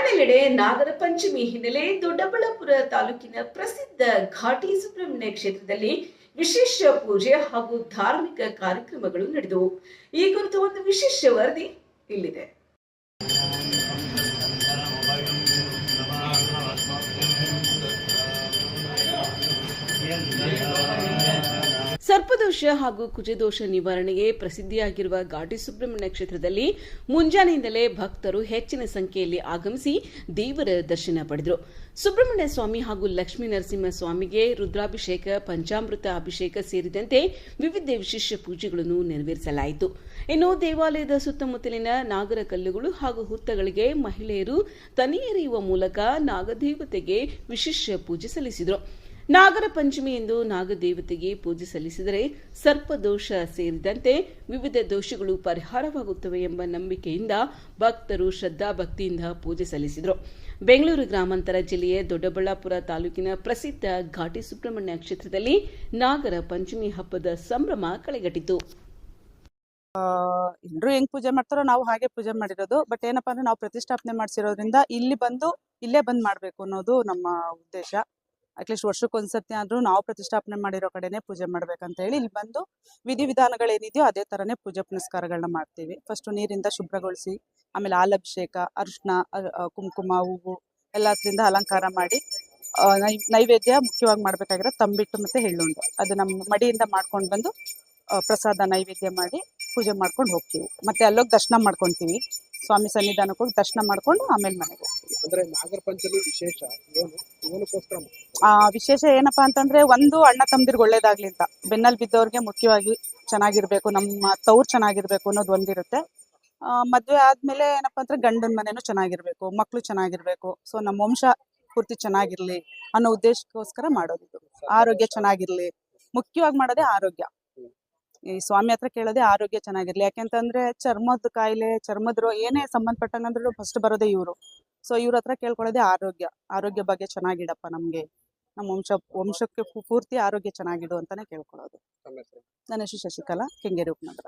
ನಾಡಿನೆಲ್ಲೆಡೆ ನಾಗರ ಪಂಚಮಿ ಹಿನ್ನೆಲೆ ದೊಡ್ಡಬಳ್ಳಾಪುರ ತಾಲೂಕಿನ ಪ್ರಸಿದ್ಧ ಘಾಟಿ ಸುಬ್ರಹ್ಮಣ್ಯ ಕ್ಷೇತ್ರದಲ್ಲಿ ವಿಶೇಷ ಪೂಜೆ ಹಾಗೂ ಧಾರ್ಮಿಕ ಕಾರ್ಯಕ್ರಮಗಳು ನಡೆದವು. ಈ ಕುರಿತು ಒಂದು ವಿಶೇಷ ವರದಿ ಇಲ್ಲಿದೆ. ಸರ್ಪದೋಷ ಹಾಗೂ ಕುಜದೋಷ ನಿವಾರಣೆಗೆ ಪ್ರಸಿದ್ಧಿಯಾಗಿರುವ ಘಾಟಿ ಸುಬ್ರಹ್ಮಣ್ಯ ಕ್ಷೇತ್ರದಲ್ಲಿ ಮುಂಜಾನೆಯಿಂದಲೇ ಭಕ್ತರು ಹೆಚ್ಚಿನ ಸಂಖ್ಯೆಯಲ್ಲಿ ಆಗಮಿಸಿ ದೇವರ ದರ್ಶನ ಪಡೆದರು. ಸುಬ್ರಹ್ಮಣ್ಯ ಸ್ವಾಮಿ ಹಾಗೂ ಲಕ್ಷ್ಮೀ ನರಸಿಂಹ ಸ್ವಾಮಿಗೆ ರುದ್ರಾಭಿಷೇಕ, ಪಂಚಾಮೃತ ಅಭಿಷೇಕ ಸೇರಿದಂತೆ ವಿವಿಧ ವಿಶೇಷ ಪೂಜೆಗಳನ್ನು ನೆರವೇರಿಸಲಾಯಿತು. ಇನ್ನು ದೇವಾಲಯದ ಸುತ್ತಮುತ್ತಲಿನ ನಾಗರ ಕಲ್ಲುಗಳು ಹಾಗೂ ಹುತ್ತಗಳಿಗೆ ಮಹಿಳೆಯರು ತನಿ ಎರೆಯುವ ಮೂಲಕ ನಾಗದೇವತೆಗೆ ವಿಶೇಷ ಪೂಜೆ ಸಲ್ಲಿಸಿದರು. ನಾಗರ ಪಂಚಮಿ ಎಂದು ನಾಗದೇವತೆಗೆ ಪೂಜೆ ಸಲ್ಲಿಸಿದರೆ ಸರ್ಪದೋಷ ಸೇರಿದಂತೆ ವಿವಿಧ ದೋಷಗಳು ಪರಿಹಾರವಾಗುತ್ತವೆ ಎಂಬ ನಂಬಿಕೆಯಿಂದ ಭಕ್ತರು ಶ್ರದ್ಧಾಭಕ್ತಿಯಿಂದ ಪೂಜೆ ಸಲ್ಲಿಸಿದರು. ಬೆಂಗಳೂರು ಗ್ರಾಮಾಂತರ ಜಿಲ್ಲೆಯ ದೊಡ್ಡಬಳ್ಳಾಪುರ ತಾಲೂಕಿನ ಪ್ರಸಿದ್ಧ ಘಾಟಿ ಸುಬ್ರಹ್ಮಣ್ಯ ಕ್ಷೇತ್ರದಲ್ಲಿ ನಾಗರ ಪಂಚಮಿ ಹಬ್ಬದ ಸಂಭ್ರಮ ಕಳೆಗಟ್ಟಿತು. ಎಲ್ಲರೂ ಹೆಂಗ್ ಪೂಜೆ ಮಾಡ್ತಾರೋ ನಾವು ಹಾಗೆ ಪೂಜೆ ಮಾಡಿರೋದು. ಬಟ್ ಏನಪ್ಪಾ ಅಂದ್ರೆ ನಾವು ಪ್ರತಿಷ್ಠಾಪನೆ ಮಾಡಿಸಿರೋದ್ರಿಂದ ಇಲ್ಲೇ ಬಂದ್ ಮಾಡ್ಬೇಕು ಅನ್ನೋದು ನಮ್ಮ ಉದ್ದೇಶ. ಅಟ್ಲೀಸ್ಟ್ ವರ್ಷಕ್ಕೊಂದ್ಸತಿ ಆದ್ರೂ ನಾವು ಪ್ರತಿಷ್ಠಾಪನೆ ಮಾಡಿರೋ ಕಡೆನೆ ಪೂಜೆ ಮಾಡ್ಬೇಕಂತ ಹೇಳಿ ಇಲ್ಲಿ ಬಂದು ವಿಧಿವಿಧಾನಗಳೇನಿದೆಯೋ ಅದೇ ತರನೇ ಪೂಜೆ ಪುನಸ್ಕಾರಗಳನ್ನ ಮಾಡ್ತೀವಿ. ಫಸ್ಟ್ ನೀರಿಂದ ಶುಭ್ರಗೊಳಿಸಿ, ಆಮೇಲೆ ಹಾಲಭಿಷೇಕ, ಅರಿಶಿನ, ಕುಂಕುಮ, ಹೂವು ಎಲ್ಲದ್ರಿಂದ ಅಲಂಕಾರ ಮಾಡಿ ನೈವೇದ್ಯ ಮುಖ್ಯವಾಗಿ ಮಾಡ್ಬೇಕಾಗಿರೋ ತಂಬಿಟ್ಟು ಮತ್ತೆ ಎಳ್ಳುಂಡೆ ಅದು ನಮ್ಮ ಮಡಿಯಿಂದ ಮಾಡ್ಕೊಂಡು ಬಂದು ಪ್ರಸಾದ ನೈವೇದ್ಯ ಮಾಡಿ ಪೂಜೆ ಮಾಡ್ಕೊಂಡು ಹೋಗ್ತೀವಿ. ಮತ್ತೆ ಅಲ್ಲೋಗಿ ದರ್ಶನ ಮಾಡ್ಕೊಂತೀವಿ. ಸ್ವಾಮಿ ಸನ್ನಿಧಾನಕ್ಕೆ ಹೋಗಿ ದರ್ಶನ ಮಾಡ್ಕೊಂಡು ಆಮೇಲೆ ಮನೆಗೆ ಹೋಗ್ತೀವಿ. ಅಂದ್ರೆ ನಾಗರ ಪಂಚಮಿ ವಿಶೇಷ ವಿಶೇಷ ಏನಪ್ಪಾ ಅಂತಂದ್ರೆ, ಒಂದು ಅಣ್ಣ ತಮ್ಮದಿರ್ಗೆ ಒಳ್ಳೇದಾಗ್ಲಿ ಅಂತ, ಬೆನ್ನಲ್ಲಿ ಬಿದ್ದವ್ರಿಗೆ ಮುಖ್ಯವಾಗಿ ಚೆನ್ನಾಗಿರ್ಬೇಕು, ನಮ್ಮ ತವ್ರು ಚೆನ್ನಾಗಿರ್ಬೇಕು ಅನ್ನೋದು ಒಂದಿರುತ್ತೆ. ಮದ್ವೆ ಆದ್ಮೇಲೆ ಏನಪ್ಪಾ ಅಂದ್ರೆ ಗಂಡನ ಮನೆನೂ ಚೆನ್ನಾಗಿರ್ಬೇಕು, ಮಕ್ಳು ಚೆನ್ನಾಗಿರ್ಬೇಕು, ಸೊ ನಮ್ಮ ವಂಶ ಪೂರ್ತಿ ಚೆನ್ನಾಗಿರ್ಲಿ ಅನ್ನೋ ಉದ್ದೇಶಕ್ಕೋಸ್ಕರ ಮಾಡೋದು. ಆರೋಗ್ಯ ಚೆನ್ನಾಗಿರ್ಲಿ, ಮುಖ್ಯವಾಗಿ ಮಾಡೋದೇ ಆರೋಗ್ಯ. ಈ ಸ್ವಾಮಿ ಹತ್ರ ಕೇಳೋದೇ ಆರೋಗ್ಯ ಚೆನ್ನಾಗಿರ್ಲಿ. ಯಾಕೆಂತಂದ್ರೆ ಚರ್ಮದ ಕಾಯಿಲೆ, ಚರ್ಮದ ಏನೇ ಸಂಬಂಧಪಟ್ಟಂಗಂದ್ರೂ ಫಸ್ಟ್ ಬರೋದೇ ಇವರು. ಸೊ ಇವ್ರ ಹತ್ರ ಕೇಳ್ಕೊಳ್ಳೋದೇ ಆರೋಗ್ಯ ಬಗ್ಗೆ ಚೆನ್ನಾಗಿಡಪ್ಪ, ನಮ್ಗೆ ನಮ್ಮ ವಂಶಕ್ಕೆ ಪೂರ್ತಿ ಆರೋಗ್ಯ ಚೆನ್ನಾಗಿಡು ಅಂತಾನೆ ಕೇಳ್ಕೊಳ್ಳೋದು. ನನ್ನ ಹೆಸರು ಶಶಿಕಲಾ, ಕೆಂಗೇರಿ ಉಪನಗರ.